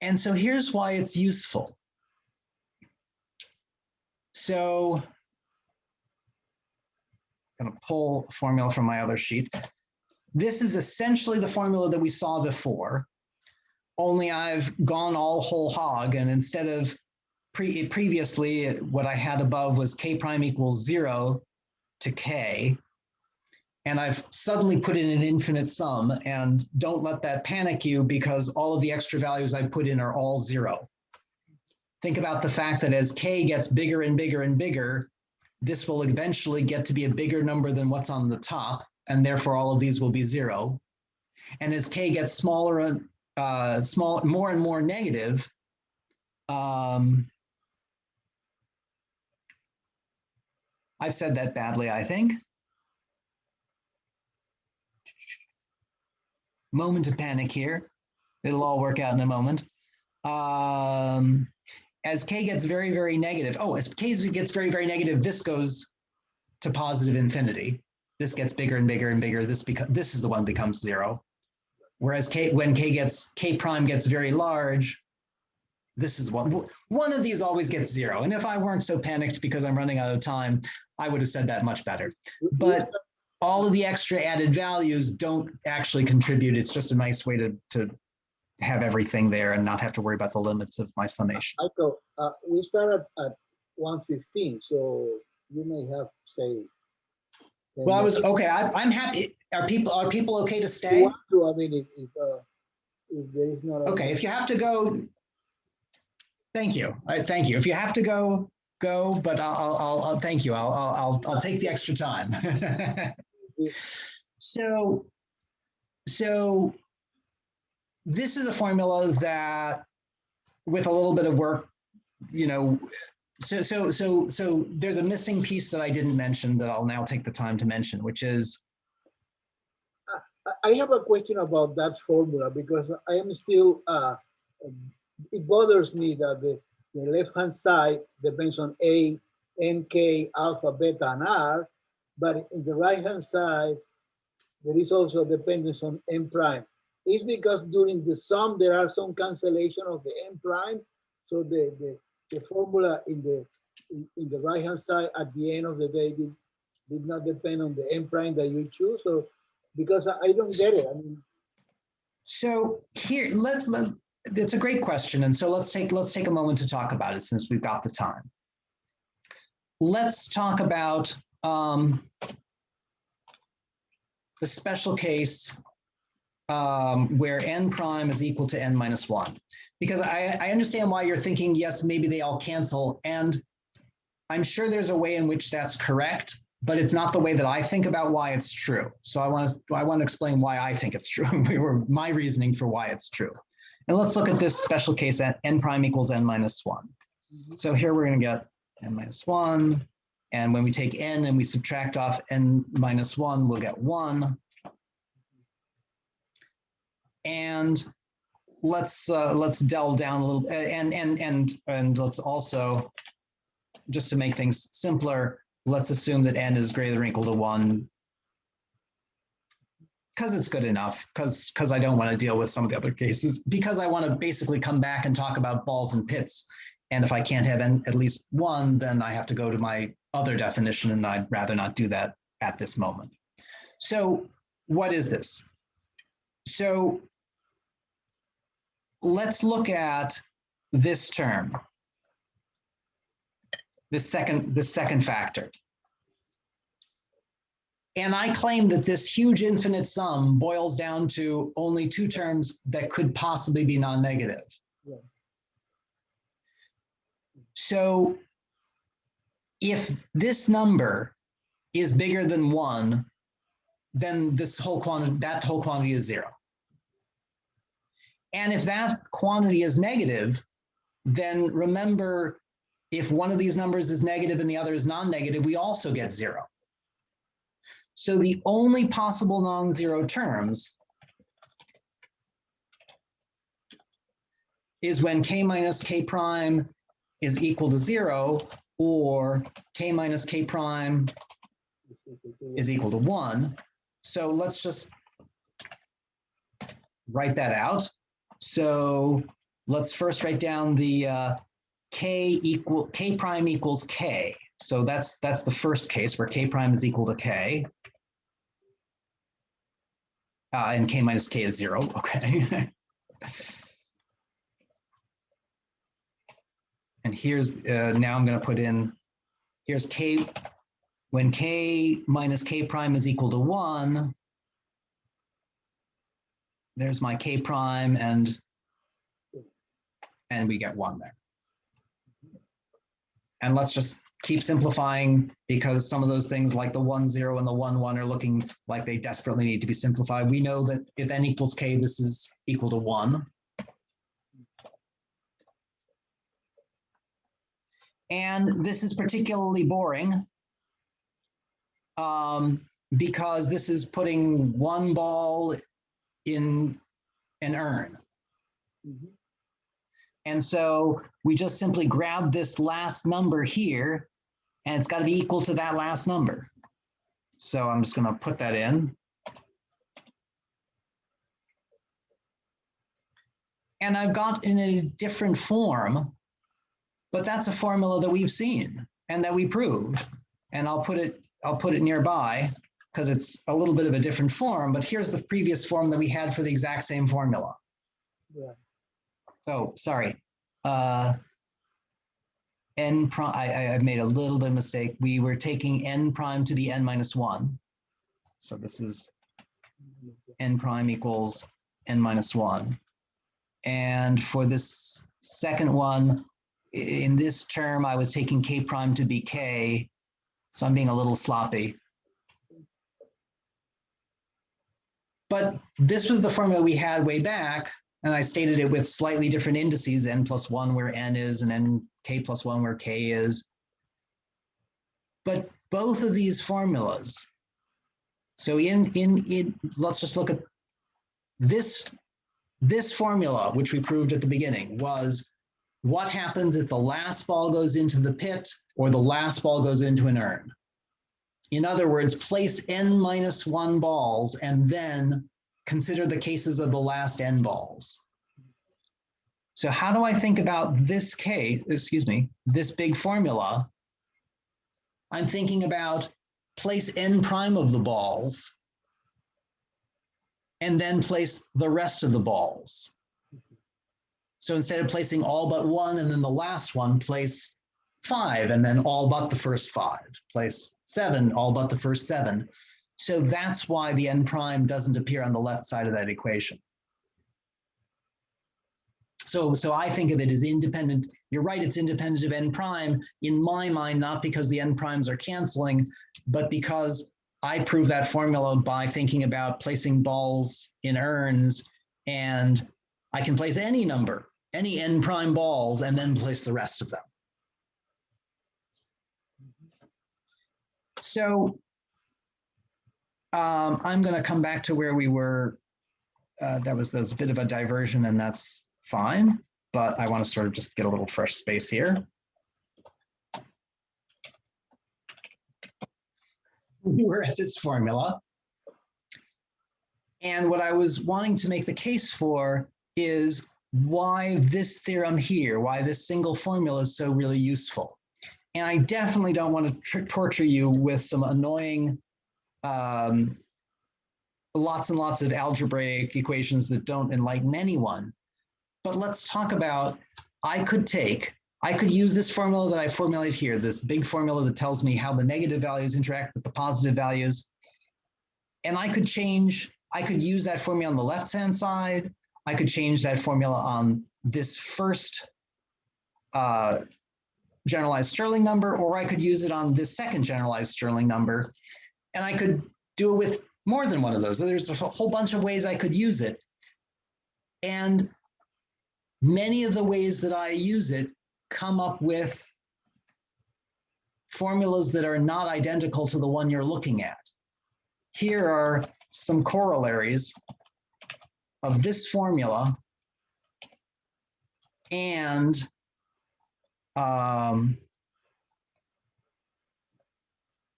And so here's why it's useful. So I'm going to pull a formula from my other sheet. This is essentially the formula that we saw before, only I've gone all whole hog, and instead of previously what I had above was k prime equals 0 to k, and I've suddenly put in an infinite sum, and don't let that panic you because all of the extra values I put in are all 0. Think about the fact that as k gets bigger and bigger and bigger, this will eventually get to be a bigger number than what's on the top, and therefore all of these will be 0. And as k gets smaller and more and more negative, I've said that badly, I think. Moment of panic here. It'll all work out in a moment. As k gets very, very negative, as k gets very, very negative, this goes to positive infinity. This gets bigger and bigger and bigger. This is the one that becomes 0. Whereas when k prime gets very large, this is one of these always gets 0. And if I weren't so panicked because I'm running out of time, I would have said that much better. But all of the extra added values don't actually contribute. It's just a nice way to have everything there and not have to worry about the limits of my summation. Michael, we start at 1:15, so you may have, say. Well, I'm happy. Are people okay to stay? You want to, I mean, if there is not. Okay, if you have to go, thank you. Thank you. If you have to go. But I'll thank you. I'll take the extra time. So this is a formula that, with a little bit of work, so there's a missing piece that I didn't mention that I'll now take the time to mention, which is. I have a question about that formula because I am still. It bothers me that the left-hand side depends on A, N, K, alpha, beta, and R, but in the right-hand side, there is also dependence on N prime. It's because during the sum, there are some cancellation of the N prime, so the formula in the right-hand side at the end of the day did not depend on the N prime that you choose. So because I don't get it. I mean, so here, it's a great question, and so let's take a moment to talk about it since we've got the time. Let's talk about the special case where n prime is equal to n minus 1, because I understand why you're thinking, yes, maybe they all cancel, and I'm sure there's a way in which that's correct, but it's not the way that I think about why it's true. So I want to explain why I think it's true, my reasoning for why it's true. And let's look at this special case at n prime equals n minus 1. So here we're going to get n minus 1. And when we take n and we subtract off n minus 1, we'll get 1. And let's delve down a little, and let's also, just to make things simpler, let's assume that n is greater than or equal to 1. Because it's good enough, because I don't want to deal with some of the other cases, because I want to basically come back and talk about balls and pits. And if I can't have at least 1, then I have to go to my other definition, and I'd rather not do that at this moment. So what is this? So let's look at this term, this second factor. And I claim that this huge infinite sum boils down to only two terms that could possibly be non-negative. Yeah. So if this number is bigger than 1, then that whole quantity is 0. And if that quantity is negative, then remember, if one of these numbers is negative and the other is non-negative, we also get 0. So the only possible non-zero terms is when k minus k prime is equal to 0, or k minus k prime is equal to 1. So let's just write that out. So let's first write down the k prime equals k. So that's the first case where k prime is equal to k. And k minus k is 0, okay. And here's, now I'm going to put in, here's k, when k minus k prime is equal to 1, there's my k prime, and we get 1 there. And let's just keep simplifying, because some of those things like the 1, 0 and the 1, 1 are looking like they desperately need to be simplified. We know that if n equals k, this is equal to 1. And this is particularly boring because this is putting one ball in an urn. Mhm. And so we just simply grab this last number here, and it's got to be equal to that last number. So I'm just going to put that in. And I've got in a different form, but that's a formula that we've seen and that we proved. And I'll put it nearby because it's a little bit of a different form, but here's the previous form that we had for the exact same formula. Yeah. Oh, sorry. N prime, I've made a little bit of mistake. We were taking n prime to the n minus 1. So this is n prime equals n minus 1. And for this second one, in this term, I was taking k prime to be k. So I'm being a little sloppy. But this was the formula we had way back, and I stated it with slightly different indices, n plus 1 where n is, and then k plus 1 where k is. But both of these formulas, so let's just look at this formula, which we proved at the beginning, was what happens if the last ball goes into the pit or the last ball goes into an urn. In other words, place n minus 1 balls and then consider the cases of the last n balls. So how do I think about this case, this big formula? I'm thinking about place n prime of the balls and then place the rest of the balls. So instead of placing all but 1 and then the last one, place 5 and then all but the first 5. Place 7, all but the first 7. So that's why the n prime doesn't appear on the left side of that equation. So I think of it as independent. You're right, it's independent of n prime in my mind, not because the n primes are canceling, but because I prove that formula by thinking about placing balls in urns, and I can place any number, any n prime balls, and then place the rest of them. So I'm going to come back to where we were. That was a bit of a diversion, and that's fine, but I want to sort of just get a little fresh space here. We were at this formula. And what I was wanting to make the case for is why this theorem here, why this single formula is so really useful. And I definitely don't want to torture you with some annoying lots and lots of algebraic equations that don't enlighten anyone. but let's talk about, I could use this formula that I formulate here, this big formula that tells me how the negative values interact with the positive values. And I could use that formula on the left-hand side. I could change that formula on this first generalized Stirling number, or I could use it on this second generalized Stirling number. And I could do it with more than one of those. There's a whole bunch of ways I could use it. And many of the ways that I use it come up with formulas that are not identical to the one you're looking at. Here are some corollaries of this formula and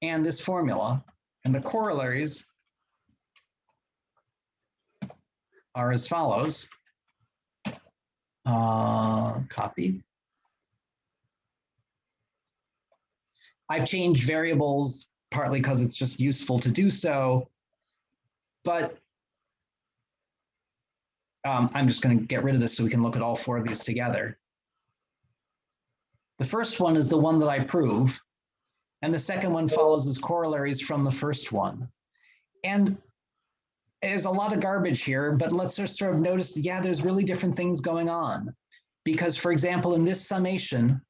this formula. And the corollaries are as follows. Copy. I've changed variables partly because it's just useful to do so, but I'm just going to get rid of this so we can look at all four of these together. The first one is the one that I prove, and the second one follows as corollaries from the first one. And there's a lot of garbage here, but let's just sort of notice, yeah, there's really different things going on. Because, for example, in this summation,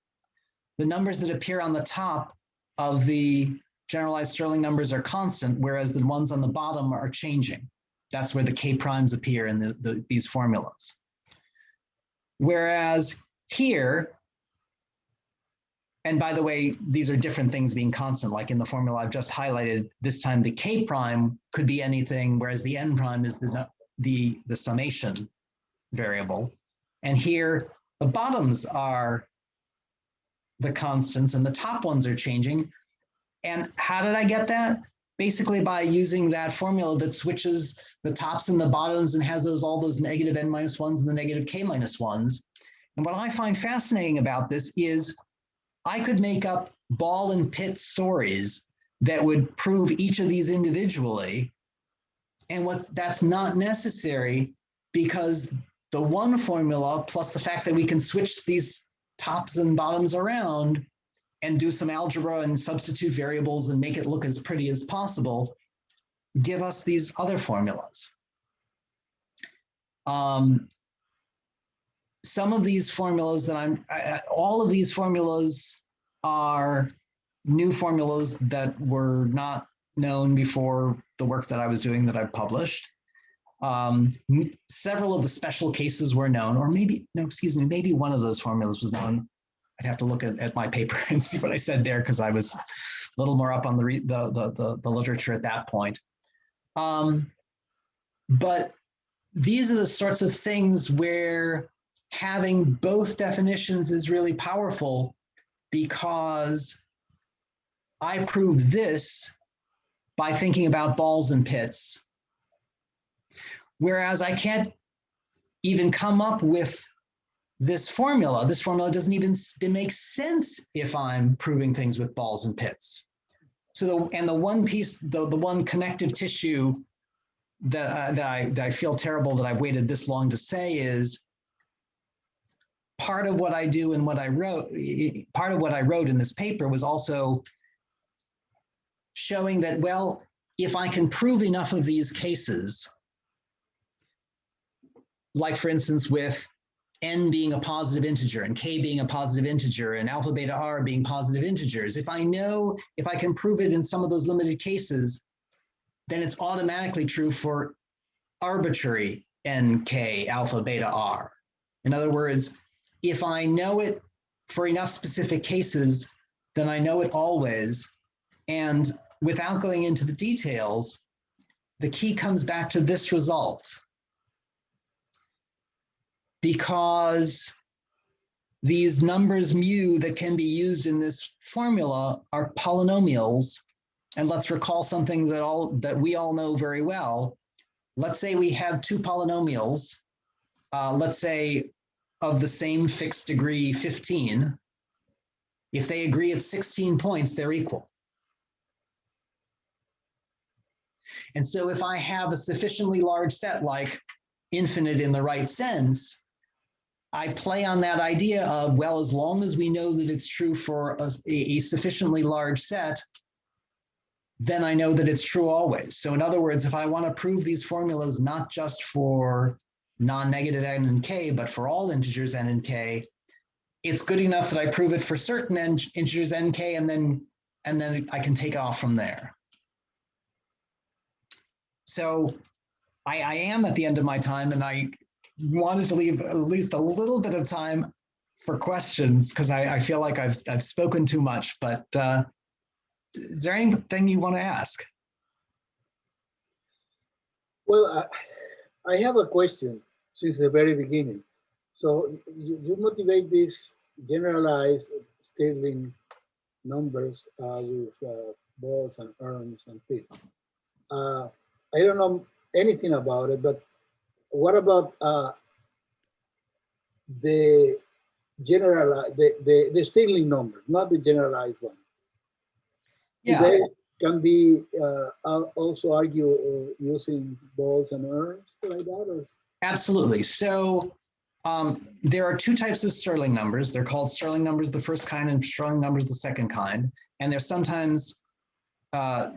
the numbers that appear on the top of the generalized Stirling numbers are constant, whereas the ones on the bottom are changing. That's where the K primes appear in these formulas. Whereas here, and by the way, these are different things being constant, like in the formula I've just highlighted, this time the K prime could be anything, whereas the N prime is the summation variable. And here, the bottoms are the constants and the top ones are changing. And how did I get that? Basically by using that formula that switches the tops and the bottoms and has all those negative n-1s and the negative k-1s. And what I find fascinating about this is I could make up ball and pit stories that would prove each of these individually. And that's not necessary, because the one formula plus the fact that we can switch these tops and bottoms around and do some algebra and substitute variables and make it look as pretty as possible, give us these other formulas. Some of these formulas that all of these formulas are new formulas that were not known before the work that I was doing that I've published. Several of the special cases were known, or maybe one of those formulas was known. I'd have to look at my paper and see what I said there, because I was a little more up on the literature at that point. But these are the sorts of things where having both definitions is really powerful, because I proved this by thinking about balls and pits, whereas I can't even come up with this formula. This formula doesn't even make sense if I'm proving things with balls and pits. So the one piece, the one connective tissue that I feel terrible that I've waited this long to say is part of what I do and what I wrote in this paper was also showing that, well, if I can prove enough of these cases, like for instance with n being a positive integer and k being a positive integer and alpha beta r being positive integers, if I can prove it in some of those limited cases, then it's automatically true for arbitrary nk alpha beta r. In other words, if I know it for enough specific cases, then I know it always. And without going into the details, the key comes back to this result. Because these numbers mu that can be used in this formula are polynomials. And let's recall something that we all know very well. Let's say we have two polynomials, let's say of the same fixed degree 15. If they agree at 16 points, they're equal. And so if I have a sufficiently large set, like infinite in the right sense, I play on that idea of, well, as long as we know that it's true for a sufficiently large set, then I know that it's true always. So in other words, if I want to prove these formulas not just for non-negative n and k, but for all integers n and k, it's good enough that I prove it for certain integers n, k, and then I can take off from there. So I am at the end of my time, and I wanted to leave at least a little bit of time for questions because I feel like I've spoken too much, but is there anything you want to ask? Well, I have a question since the very beginning. So you motivate these generalized Stirling numbers with balls and urns and pits. I don't know anything about it, but what about the the Stirling numbers, not the generalized one? Yeah. They can be also argue using balls and urns like that? Or? Absolutely. So there are two types of Stirling numbers. They're called Stirling numbers, the first kind, and Stirling numbers, the second kind. And they're sometimes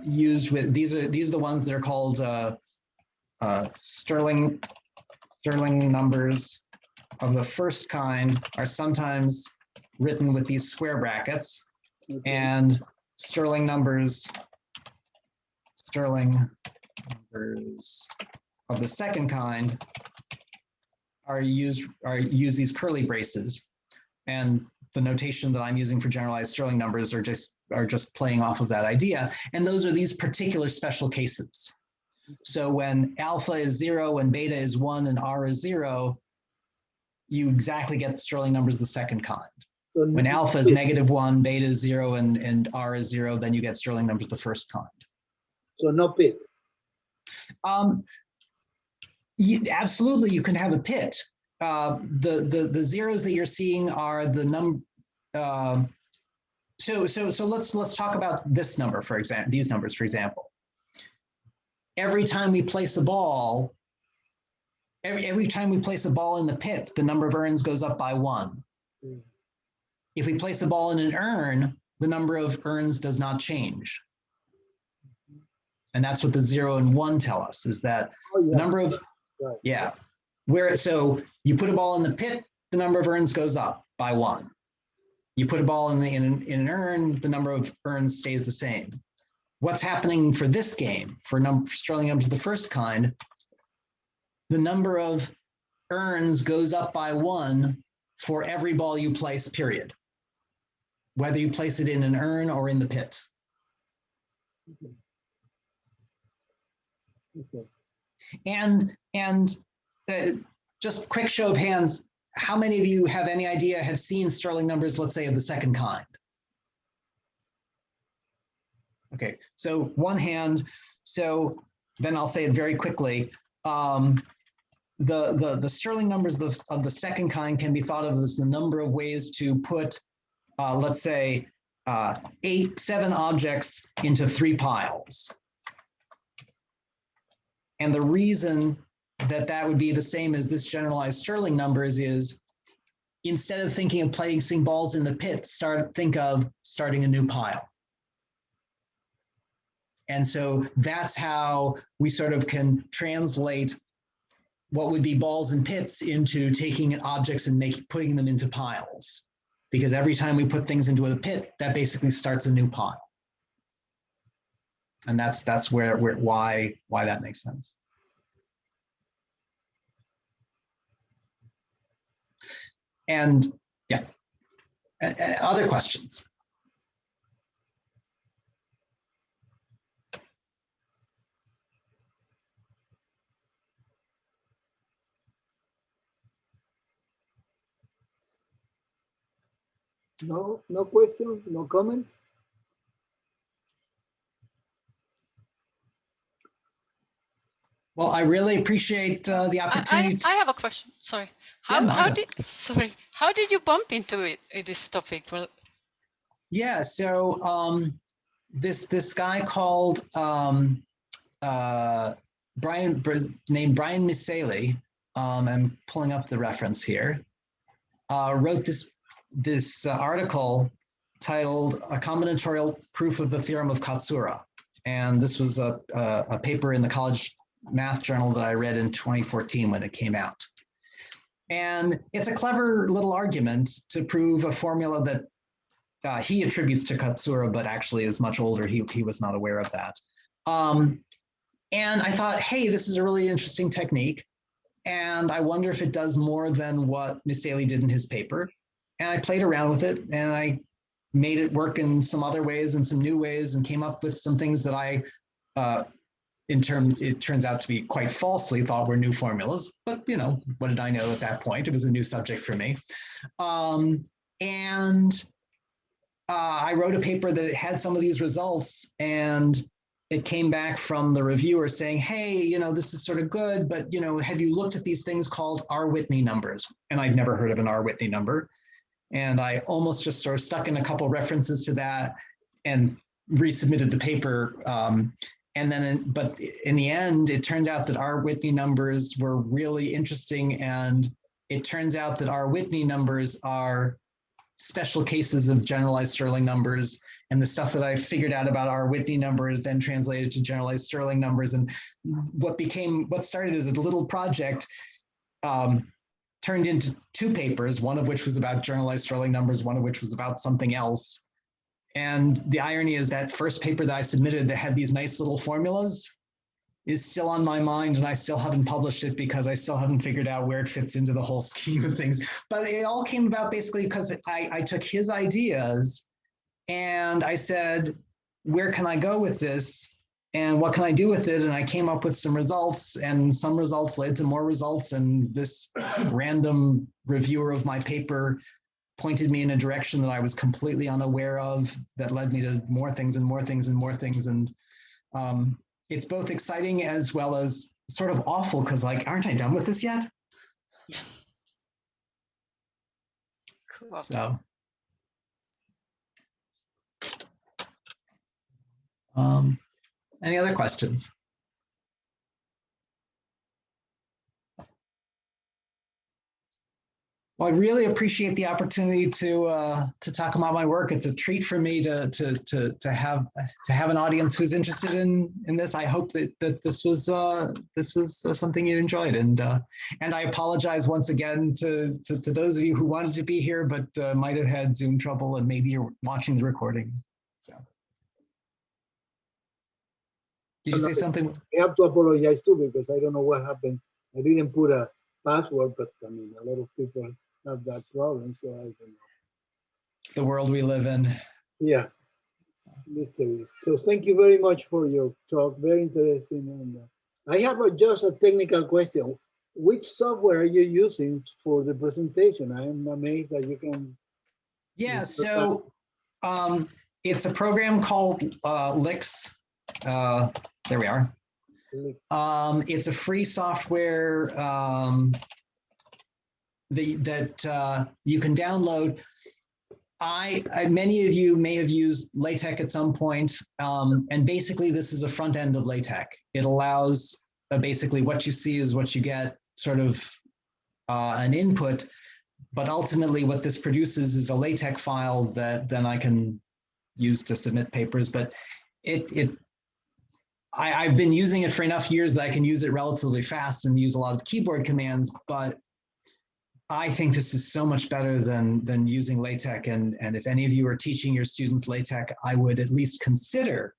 used with, these are the ones that are called Stirling numbers of the first kind are sometimes written with these square brackets, Okay. and Stirling numbers of the second kind are use these curly braces, and the notation that I'm using for generalized Stirling numbers are just playing off of that idea. And those are these particular special cases. So when alpha is 0 and beta is 1 and r is 0, you exactly get Stirling numbers the second kind. So When alpha is -1, beta is 0, and r is 0, then you get Stirling numbers the first kind. So no pit. Absolutely, you can have a pit. The zeros that you're seeing are the number. So let's talk about this number, for example, these numbers, for example. Every time we place a ball, every time we place a ball in the pit, the number of urns goes up by 1. Mm. If we place a ball in an urn, the number of urns does not change. And that's what the 0 and 1 tell us, is that the number of, Right. yeah, so you put a ball in the pit, the number of urns goes up by 1. You put a ball in an urn, the number of urns stays the same. What's happening for this game, for Stirling numbers of the first kind, the number of urns goes up by 1 for every ball you place, period. Whether you place it in an urn or in the pit. Okay. Okay. And just quick show of hands, how many of you have any idea, have seen Stirling numbers, let's say, of the second kind? Okay, so one hand. So then I'll say it very quickly. The Stirling numbers of the second kind can be thought of as the number of ways to put, let's say, 7 objects into 3 piles. And the reason that would be the same as this generalized Stirling numbers is, instead of thinking of placing balls in the pit, think of starting a new pile. And so that's how we sort of can translate what would be balls and pits into taking objects and putting them into piles. Because every time we put things into a pit, that basically starts a new pile. And that's why that makes sense. And yeah, other questions? No questions, no comments? Well, I really appreciate the opportunity. I have a question. Sorry. How did you bump into this topic? Well, yeah. So this guy called named Brian Misali. I'm pulling up the reference here. wrote this article titled "A Combinatorial Proof of the Theorem of Katsura," and this was a paper in the college math journal that I read in 2014 when it came out. And it's a clever little argument to prove a formula that he attributes to Katsura, but actually is much older. He was not aware of that. And I thought, hey, this is a really interesting technique. And I wonder if it does more than what Miseli did in his paper. And I played around with it, and I made it work in some other ways and some new ways, and came up with some things that it turns out to be quite falsely thought were new formulas. But, you know, what did I know at that point? It was a new subject for me. I wrote a paper that had some of these results, and it came back from the reviewer saying, hey, you know, this is sort of good, but, you know, have you looked at these things called R-Whitney numbers? And I'd never heard of an R-Whitney number. And I almost just sort of stuck in a couple references to that and resubmitted the paper. But in the end, it turned out that R-Whitney numbers were really interesting. And it turns out that R-Whitney numbers are special cases of generalized Stirling numbers, and the stuff that I figured out about R-Whitney numbers then translated to generalized Stirling numbers. And what started as a little project turned into two papers, one of which was about generalized Stirling numbers, one of which was about something else. And the irony is that first paper that I submitted that had these nice little formulas is still on my mind, and I still haven't published it because I still haven't figured out where it fits into the whole scheme of things. But it all came about basically because I took his ideas and I said, where can I go with this? And what can I do with it? And I came up with some results, and some results led to more results. And this random reviewer of my paper pointed me in a direction that I was completely unaware of, that led me to more things and more things and more things. And it's both exciting as well as sort of awful, because like, aren't I done with this yet? Cool. So, any other questions? Well, I really appreciate the opportunity to talk about my work. It's a treat for me to have an audience who's interested in this. I hope that this was something you enjoyed, and I apologize once again to those of you who wanted to be here but might have had Zoom trouble, and maybe you're watching the recording. So, did you say something? I have to apologize too, because I don't know what happened. I didn't put a password, but I mean, a lot of people have that problem, so I don't know. It's the world we live in. Yeah, it's mysterious. So thank you very much for your talk. Very interesting. And I have just a technical question. Which software are you using for the presentation? I am amazed that you can. Yeah, so it's a program called Lix. There we are. It's a free software that you can download. Many of you may have used LaTeX at some point, and basically this is a front end of LaTeX. It allows basically what you see is what you get, sort of an input, but ultimately what this produces is a LaTeX file that then I can use to submit papers. But I've been using it for enough years that I can use it relatively fast and use a lot of keyboard commands, but I think this is so much better than using LaTeX. And if any of you are teaching your students LaTeX, I would at least consider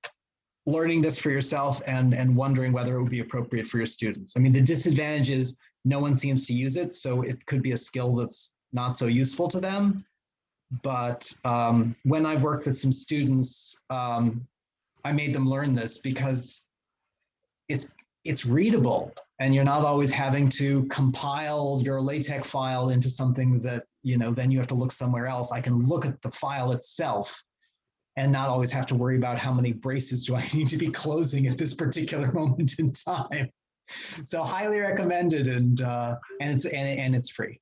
learning this for yourself and wondering whether it would be appropriate for your students. I mean, the disadvantage is no one seems to use it, so it could be a skill that's not so useful to them. But when I've worked with some students, I made them learn this because it's readable, and you're not always having to compile your LaTeX file into something that, you know, then you have to look somewhere else. I can look at the file itself and not always have to worry about how many braces do I need to be closing at this particular moment in time. So highly recommended, and it's free.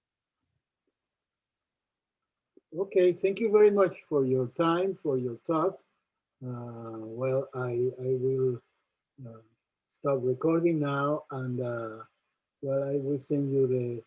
Okay, thank you very much for your time, for your talk. Well, I will stop recording now, and well, I will send you